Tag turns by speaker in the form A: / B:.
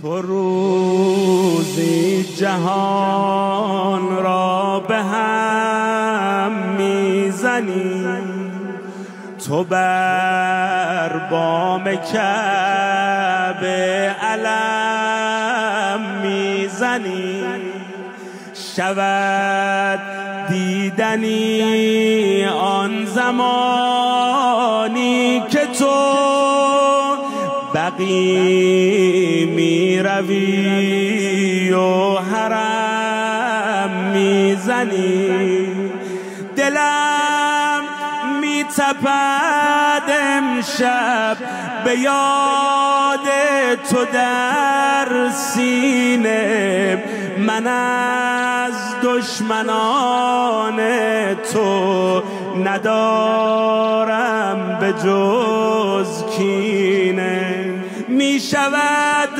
A: تو روزی جهان را به هم میزنی، تو بر بام کعبه علم میزنی. شود دیدنی آن زمانی که تو بقی می روی و حرم میزنی. دلم می تپد امشب به یاد تو در سینه، من از دشمنان تو ندارم به جز کینه. می شود